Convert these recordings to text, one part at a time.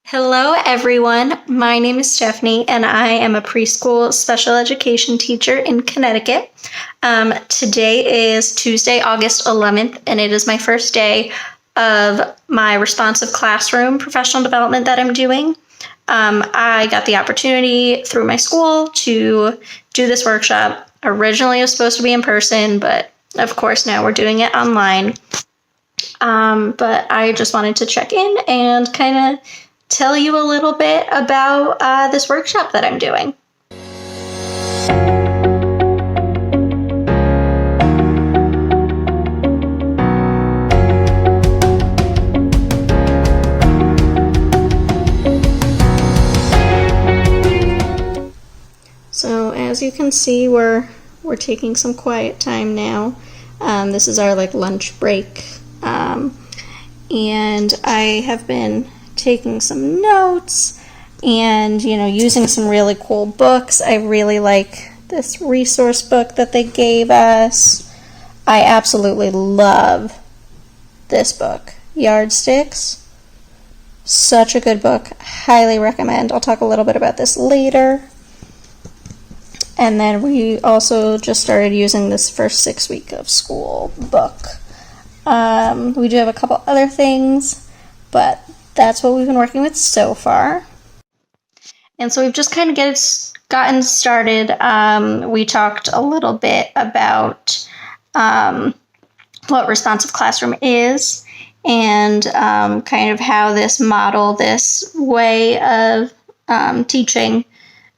Hello, everyone. My name is Stephanie, and I am a preschool special education teacher in Connecticut. Today is Tuesday, August 11th, and it is my first day of my responsive classroom professional development that I'm doing. I got the opportunity through my school to do this workshop. Originally, it was supposed to be in person, but of course, now we're doing it online. But I just wanted to check in and kind of tell you a little bit about this workshop that I'm doing. So as you can see, we're taking some quiet time now. This is our lunch break, and I have been taking some notes and using some really cool books. I really like this resource book that they gave us. I absolutely love this book, Yardsticks. Such a good book. Highly recommend. I'll talk a little bit about this later. And then we also just started using this first 6 week of school book. We do have a couple other things, but that's what we've been working with so far. And so we've just kind of gotten started. We talked a little bit about what responsive classroom is and kind of how this model, this way of teaching,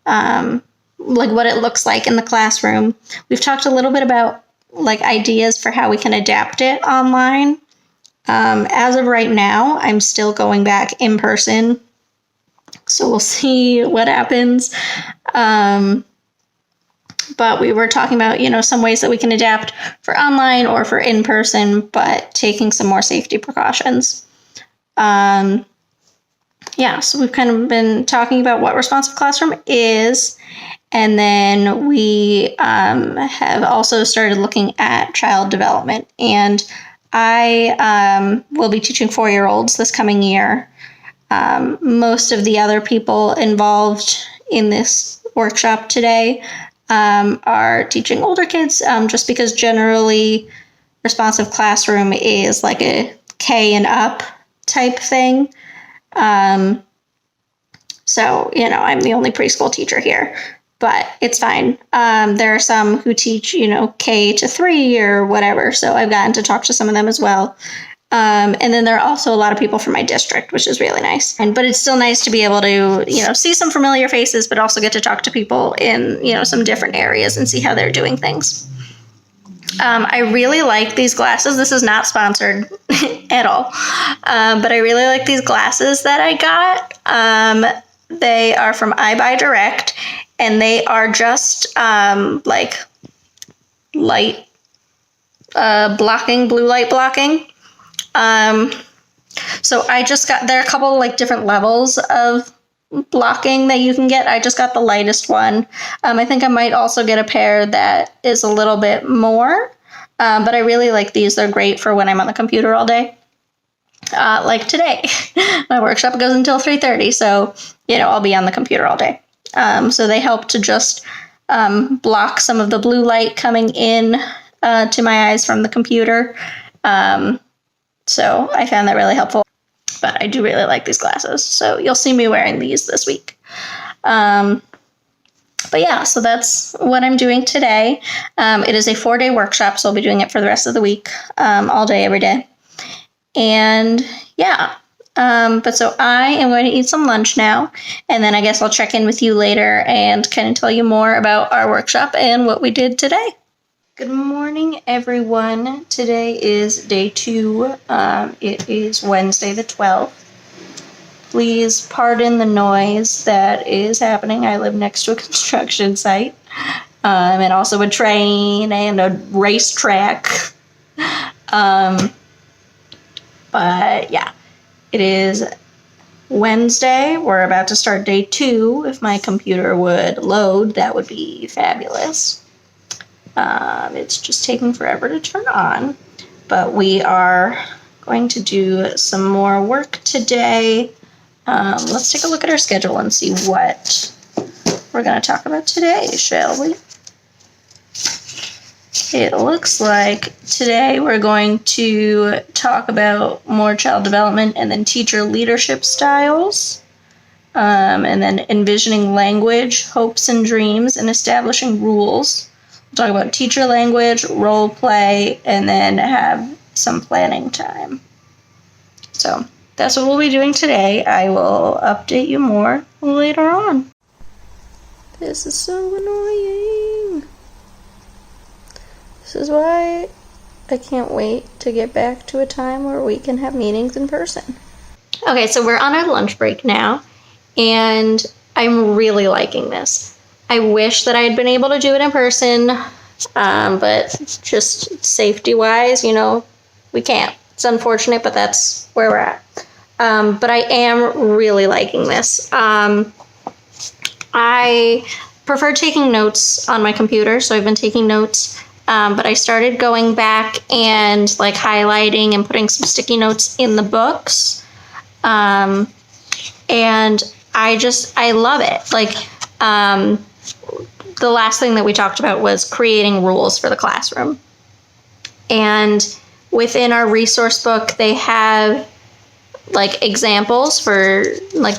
what it looks like in the classroom. We've talked a little bit about ideas for how we can adapt it online. As of right now, I'm still going back in person, so we'll see what happens. But we were talking about, some ways that we can adapt for online or for in person, but taking some more safety precautions. So we've kind of been talking about what responsive classroom is. And then we have also started looking at child development. And I will be teaching 4-year-olds this coming year. Most of the other people involved in this workshop today are teaching older kids, just because generally responsive classroom is like a K and up type thing. So, I'm the only preschool teacher here, but it's fine. There are some who teach, K to 3 or whatever. So I've gotten to talk to some of them as well. And then there are also a lot of people from my district, which is really nice. But it's still nice to be able to, see some familiar faces, but also get to talk to people in, some different areas and see how they're doing things. I really like these glasses. This is not sponsored at all. But I really like these glasses that I got. They are from iBuyDirect, and they are just light blocking, blue light blocking. So I just got, there are a couple different levels of blocking that you can get. I just got the lightest one. I think I might also get a pair that is a little bit more, but I really like these. They're great for when I'm on the computer all day. Like today, my workshop goes until 3:30, so, I'll be on the computer all day. So they help to just block some of the blue light coming in to my eyes from the computer. So I found that really helpful. But I do really like these glasses, so you'll see me wearing these this week. But yeah, so that's what I'm doing today. It is a 4-day workshop, so I'll be doing it for the rest of the week, all day, every day. And yeah, but so I am going to eat some lunch now, and then I guess I'll check in with you later and kind of tell you more about our workshop and what we did today. Good morning, everyone. Today is day 2. It is Wednesday the 12th. Please pardon the noise that is happening. I live next to a construction site, and also a train and a racetrack. But yeah, it is Wednesday. We're about to start day 2. If my computer would load, that would be fabulous. It's just taking forever to turn on, but we are going to do some more work today. Let's take a look at our schedule and see what we're going to talk about today, shall we? It looks like today we're going to talk about more child development and then teacher leadership styles, and then envisioning language, hopes and dreams, and establishing rules. We'll talk about teacher language, role play, and then have some planning time. So that's what we'll be doing today. I will update you more later on. This is so annoying. This is why I can't wait to get back to a time where we can have meetings in person. Okay, so we're on our lunch break now, and I'm really liking this. I wish that I had been able to do it in person, but just safety-wise, we can't. It's unfortunate, but that's where we're at. But I am really liking this. I prefer taking notes on my computer, so I've been taking notes. But I started going back and highlighting and putting some sticky notes in the books. And I love it. The last thing that we talked about was creating rules for the classroom. And within our resource book, they have examples for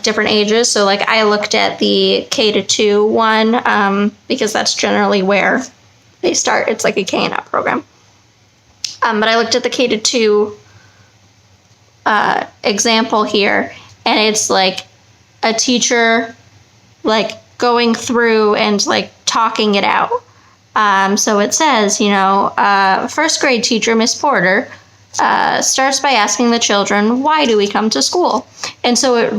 different ages. So I looked at the K-2 one, because that's generally where they start. It's like a K&Up program. But I looked at the K-2 example here, and it's a teacher going through and talking it out. So it says, first grade teacher, Miss Porter, starts by asking the children, why do we come to school? And so it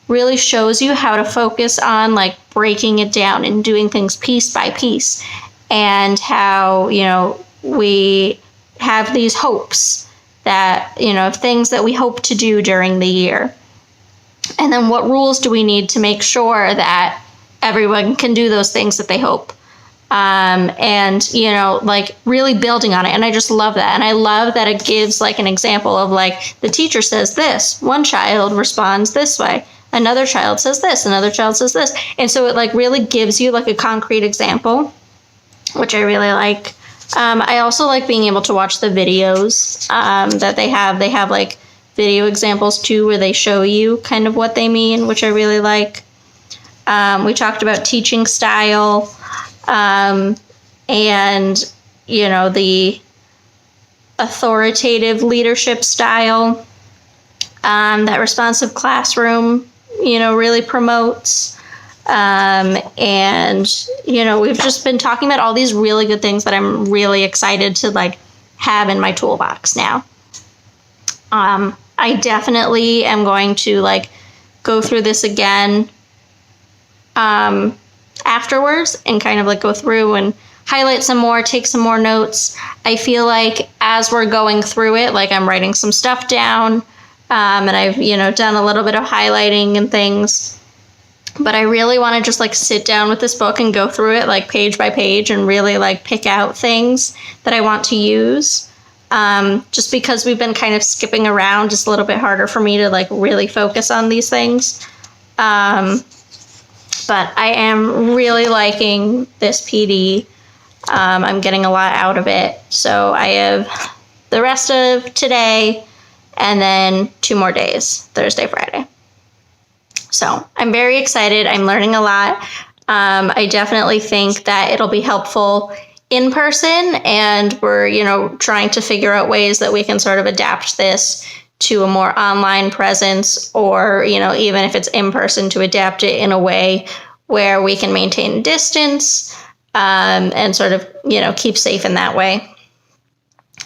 really shows you how to focus on breaking it down and doing things piece by piece. And how, we have these hopes that, things that we hope to do during the year. And then what rules do we need to make sure that everyone can do those things that they hope? And, really building on it. And I just love that. And I love that it gives an example of the teacher says this, one child responds this way, another child says this, another child says this. And so it really gives you a concrete example, which I really like. I also like being able to watch the videos that they have. They have video examples too, where they show you kind of what they mean, which I really like. We talked about teaching style, and the authoritative leadership style that responsive classroom really promotes. And we've just been talking about all these really good things that I'm really excited to have in my toolbox now. I definitely am going to go through this again afterwards and kind of go through and highlight some more, take some more notes. I feel as we're going through it, I'm writing some stuff down, and I've done a little bit of highlighting and things. But I really want to just sit down with this book and go through it page by page and really pick out things that I want to use. Just because we've been kind of skipping around, it's a little bit harder for me to really focus on these things. But I am really liking this PD. I'm getting a lot out of it. So I have the rest of today and then 2 more days, Thursday, Friday. So I'm very excited. I'm learning a lot. I definitely think that it'll be helpful in person, and we're, trying to figure out ways that we can sort of adapt this to a more online presence, or, even if it's in person, to adapt it in a way where we can maintain distance, and sort of, keep safe in that way.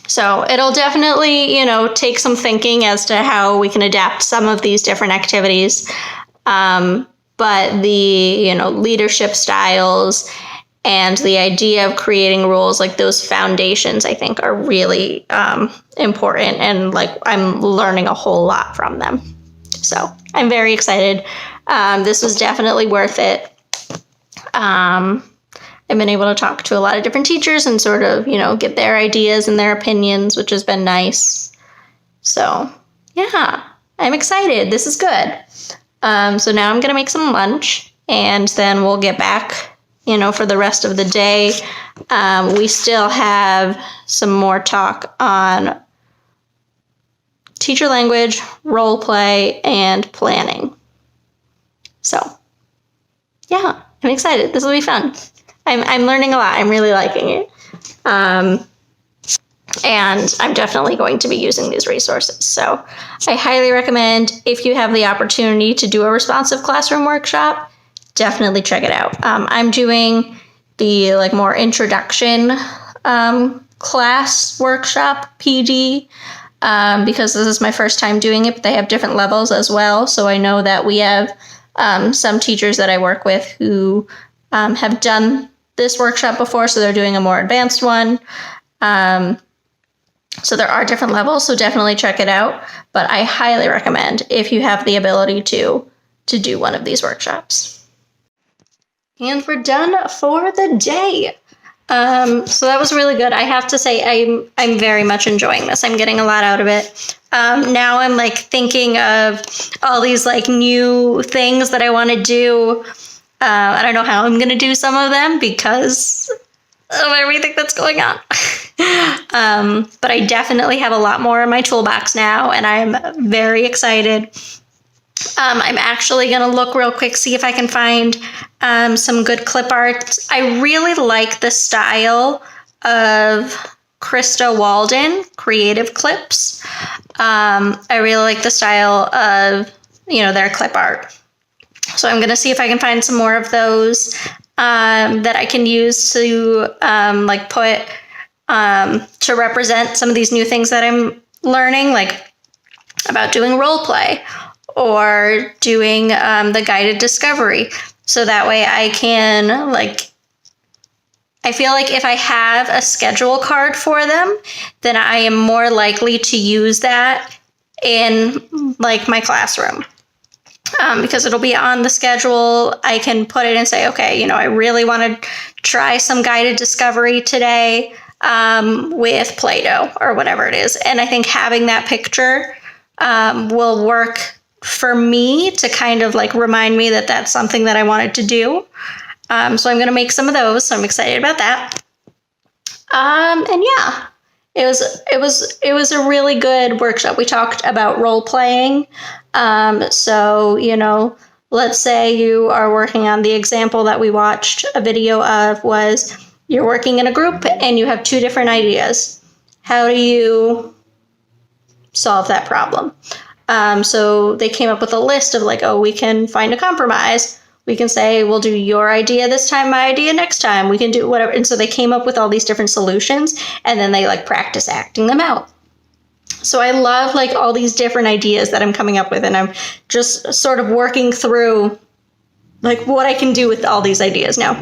So it'll definitely, take some thinking as to how we can adapt some of these different activities. But the, leadership styles and the idea of creating rules, those foundations, I think are really important. And I'm learning a whole lot from them. So I'm very excited. This was definitely worth it. I've been able to talk to a lot of different teachers and sort of, get their ideas and their opinions, which has been nice. So yeah, I'm excited. This is good. So now I'm going to make some lunch, and then we'll get back, for the rest of the day. We still have some more talk on teacher language, role play, and planning. So, yeah, I'm excited. This will be fun. I'm learning a lot. I'm really liking it. And I'm definitely going to be using these resources. So I highly recommend, if you have the opportunity to do a responsive classroom workshop, definitely check it out. I'm doing the more introduction class workshop, PD, because this is my first time doing it, but they have different levels as well. So I know that we have some teachers that I work with who have done this workshop before, so they're doing a more advanced one. So there are different levels, so definitely check it out. But I highly recommend, if you have the ability to do one of these workshops. And we're done for the day. So that was really good. I have to say, I'm very much enjoying this. I'm getting a lot out of it. Now I'm thinking of all these new things that I want to do. I don't know how I'm going to do some of them because of everything that's going on. But I definitely have a lot more in my toolbox now, and I'm very excited. I'm actually going to look real quick, see if I can find some good clip art. I really like the style of Krista Walden creative clips. I really like the style of, their clip art. So I'm going to see if I can find some more of those that I can use to put to represent some of these new things that I'm learning, about doing role play or doing the guided discovery. So that way I can I feel like if I have a schedule card for them, then I am more likely to use that in my classroom. Because it'll be on the schedule. I can put it and say, okay, I really want to try some guided discovery today with Play-Doh or whatever it is. And I think having that picture will work for me to kind of remind me that that's something that I wanted to do. So I'm going to make some of those. So I'm excited about that. And yeah, it was a really good workshop. We talked about role playing. So, let's say you are working on the example that we watched a video of was you're working in a group and you have two different ideas. How do you solve that problem? So they came up with a list of we can find a compromise. We can say, we'll do your idea this time, my idea next time. We can do whatever. And so they came up with all these different solutions, and then they practice acting them out. So I love all these different ideas that I'm coming up with, and I'm just sort of working through what I can do with all these ideas now.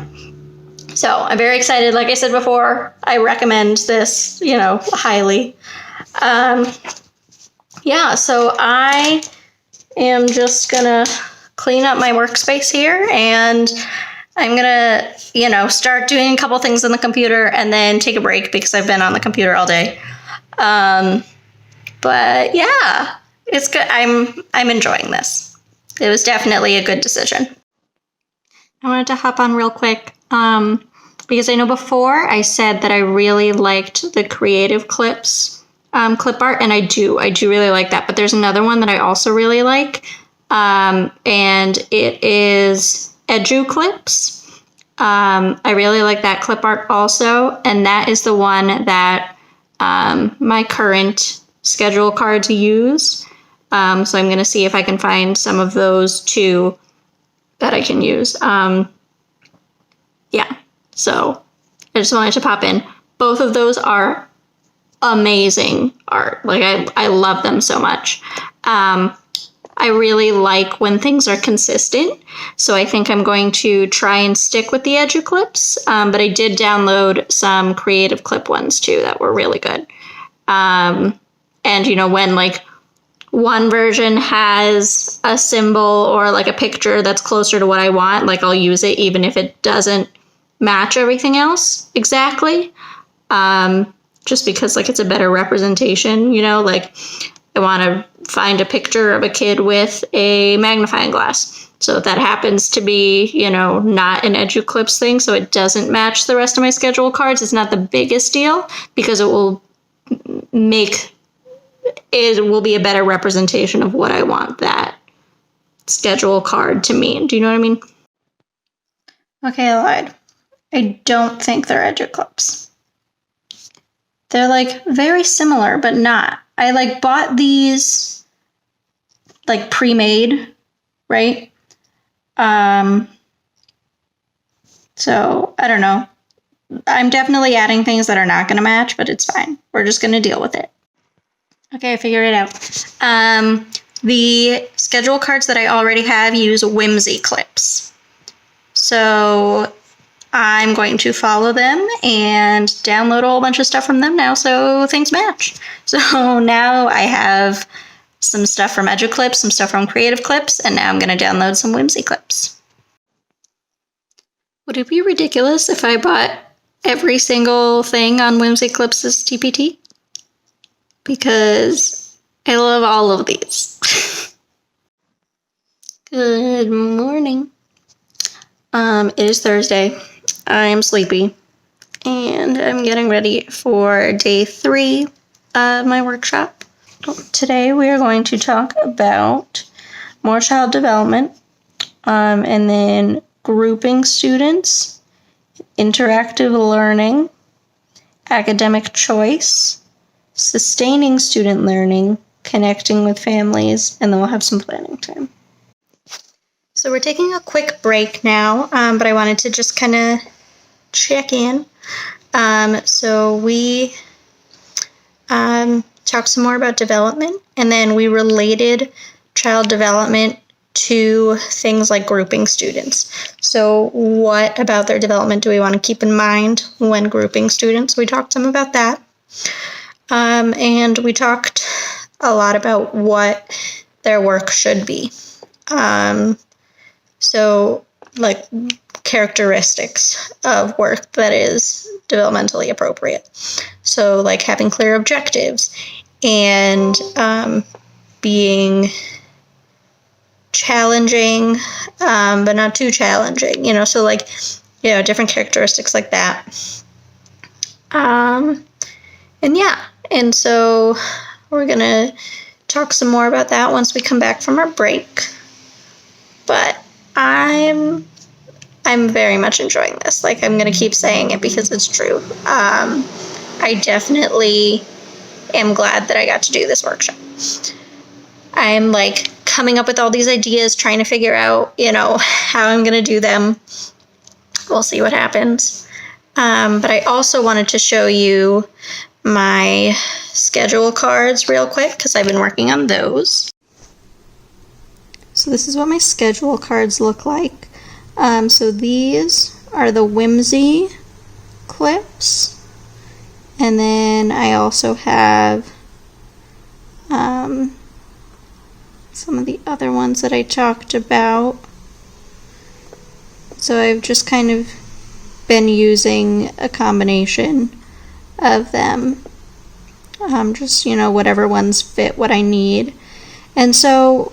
So I'm very excited. Like I said before, I recommend this, highly. Yeah, so I am just gonna clean up my workspace here, and I'm gonna, start doing a couple things on the computer and then take a break because I've been on the computer all day. But yeah, it's good. I'm enjoying this. It was definitely a good decision. I wanted to hop on real quick because I know before I said that I really liked the creative clips clip art, and I do really like that. But there's another one that I also really like, and it is Edu Clips. I really like that clip art also, and that is the one that my current schedule cards use. So I'm going to see if I can find some of those too that I can use. Yeah, so I just wanted to pop in. Both of those are amazing art. I love them so much. I really like when things are consistent, so I think I'm going to try and stick with the Edu Clips, but I did download some creative clip ones too that were really good. And when one version has a symbol or a picture that's closer to what I want, I'll use it even if it doesn't match everything else exactly. Just because it's a better representation, I want to find a picture of a kid with a magnifying glass. So that happens to be, not an EduClips thing, so it doesn't match the rest of my schedule cards. It's not the biggest deal because it will be a better representation of what I want that schedule card to mean. Do you know what I mean? Okay, I lied. I don't think they're EduClips. They're like very similar, but not. I like bought these like pre-made, right? So I don't know. I'm definitely adding things that are not going to match, but it's fine. We're just going to deal with it. Okay, I figured it out. The schedule cards that I already have use whimsy clips. So I'm going to follow them and download a whole bunch of stuff from them now so things match. So now I have some stuff from EduClips, some stuff from Creative Clips, and now I'm going to download some whimsy clips. Would it be ridiculous if I bought every single thing on whimsy clips as TPT? Because I love all of these. Good morning. It is Thursday. I'm sleepy. And I'm getting ready for day 3 of my workshop. Today we are going to talk about more child development, and then grouping students, interactive learning, academic choice, sustaining student learning, connecting with families, and then we'll have some planning time. So we're taking a quick break now, but I wanted to just kind of check in. So we talked some more about development, and then we related child development to things like grouping students. So what about their development do we want to keep in mind when grouping students? We talked some about that. And we talked a lot about what their work should be. So like characteristics of work that is developmentally appropriate. So like having clear objectives and being challenging, but not too challenging, so like, different characteristics like that. And so we're going to talk some more about that once we come back from our break. But I'm very much enjoying this. Like, I'm going to keep saying it because it's true. I definitely am glad that I got to do this workshop. I'm like coming up with all these ideas, trying to figure out, how I'm going to do them. We'll see what happens. But I also wanted to show you my schedule cards real quick because I've been working on those. So this is what my schedule cards look like. So these are the whimsy clips. And then I also have some of the other ones that I talked about. So I've just kind of been using a combination of them. Just, whatever ones fit what I need. And so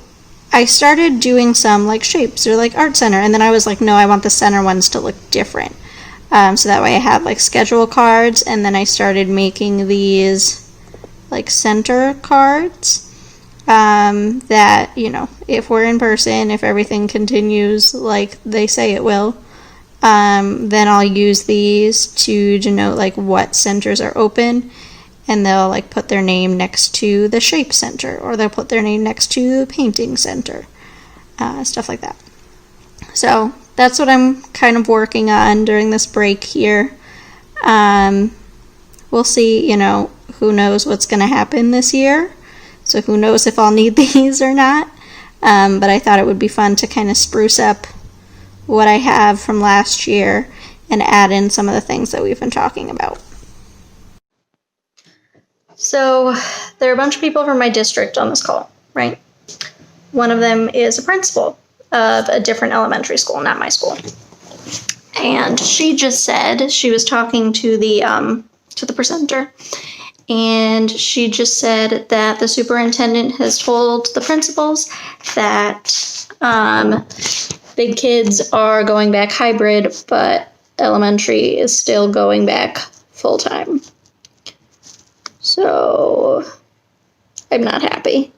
I started doing some like shapes or like art center, and then I was like, no, I want the center ones to look different. So that way I have like schedule cards, and then I started making these like center cards that, if we're in person, if everything continues like they say it will, then I'll use these to denote like what centers are open, and they'll like put their name next to the shape center, or they'll put their name next to the painting center, stuff like that. So that's what I'm kind of working on during this break here. We'll see, who knows what's going to happen this year. So who knows if I'll need these or not. But I thought it would be fun to kind of spruce up what I have from last year and add in some of the things that we've been talking about. So there are a bunch of people from my district on this call, right? One of them is a principal of a different elementary school, not my school. And she just said, she was talking to the presenter, and she just said that the superintendent has told the principals that big kids are going back hybrid, but elementary is still going back full-time. So I'm not happy.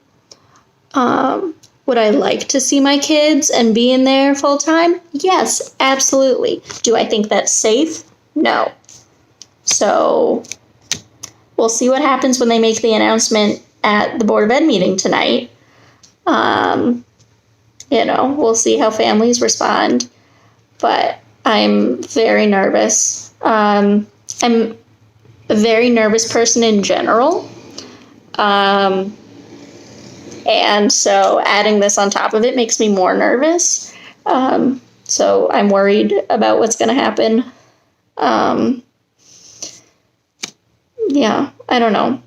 Would I like to see my kids and be in there full-time? Yes, absolutely. Do I think that's safe? No. So we'll see what happens when they make the announcement at the Board of Ed meeting tonight. We'll see how families respond, but I'm very nervous. I'm a very nervous person in general. And so adding this on top of it makes me more nervous. So I'm worried about what's going to happen. I don't know.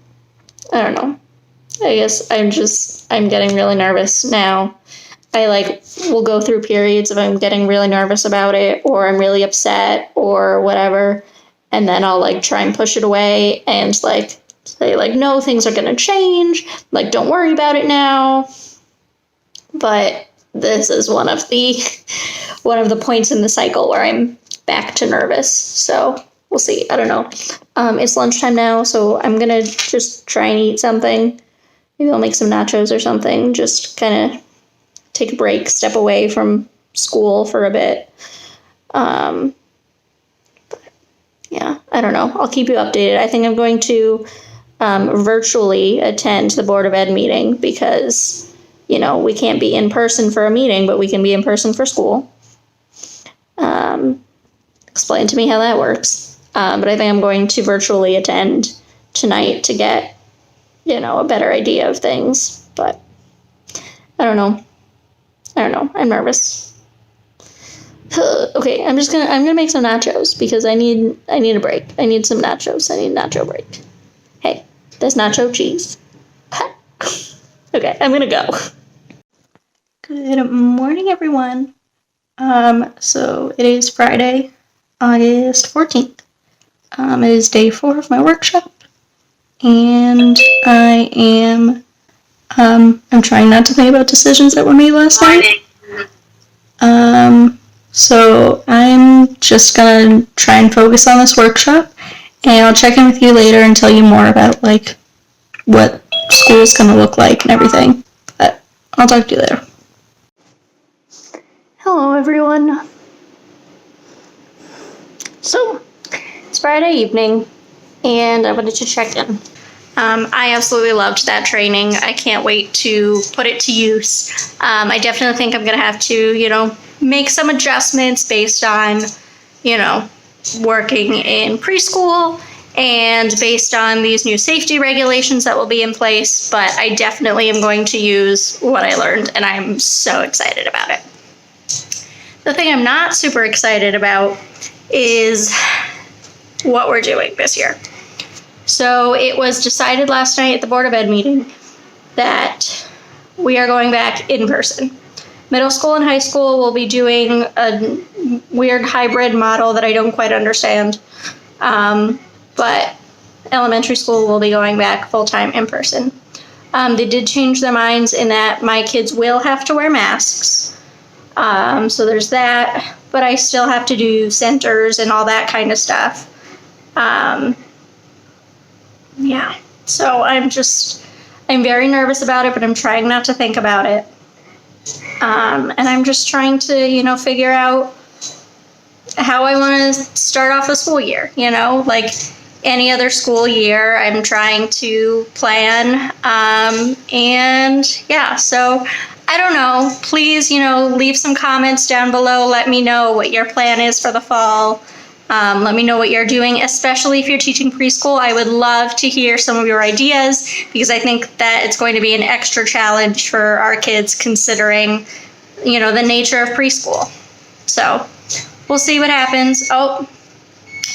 I guess I'm getting really nervous now. I will go through periods of I'm getting really nervous about it, or I'm really upset or whatever. And then I'll try and push it away and say no, things are going to change. Don't worry about it now. But this is one of the points in the cycle where I'm back to nervous. So we'll see. I don't know. It's lunchtime now, so I'm going to just try and eat something. Maybe I'll make some nachos or something. Just kind of take a break, step away from school for a bit. I don't know. I'll keep you updated. I think I'm going to virtually attend the Board of Ed meeting because, we can't be in person for a meeting, but we can be in person for school. Explain to me how that works. But I think I'm going to virtually attend tonight to get, a better idea of things. But I don't know. I'm nervous. Okay, I'm gonna make some nachos because I need a break. I need some nachos. I need a nacho break. Hey, there's nacho cheese. Okay, I'm gonna go. Good morning, everyone. So it is Friday, August 14th. It is day 4 of my workshop, and I'm trying not to think about decisions that were made last night. So I'm just gonna try and focus on this workshop, and I'll check in with you later and tell you more about what school's gonna look like and everything. But I'll talk to you later. Hello, everyone. So it's Friday evening, and I wanted to check in. I absolutely loved that training. I can't wait to put it to use. I definitely think I'm going to have to, make some adjustments based on, working in preschool and based on these new safety regulations that will be in place. But I definitely am going to use what I learned, and I'm so excited about it. The thing I'm not super excited about is what we're doing this year. So it was decided last night at the Board of Ed meeting that we are going back in person. Middle school and high school will be doing a weird hybrid model that I don't quite understand. But elementary school will be going back full-time in person. They did change their minds in that my kids will have to wear masks. So there's that, but I still have to do centers and all that kind of stuff. So I'm very nervous about it, but I'm trying not to think about it. And I'm just trying to, figure out how I want to start off the school year, like any other school year. I'm trying to plan. So I don't know. Please, leave some comments down below. Let me know what your plan is for the fall. Let me know what you're doing, especially if you're teaching preschool. I would love to hear some of your ideas because I think that it's going to be an extra challenge for our kids considering, the nature of preschool. So we'll see what happens. Oh,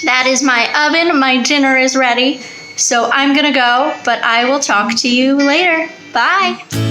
that is my oven. My dinner is ready. So I'm going to go, but I will talk to you later. Bye.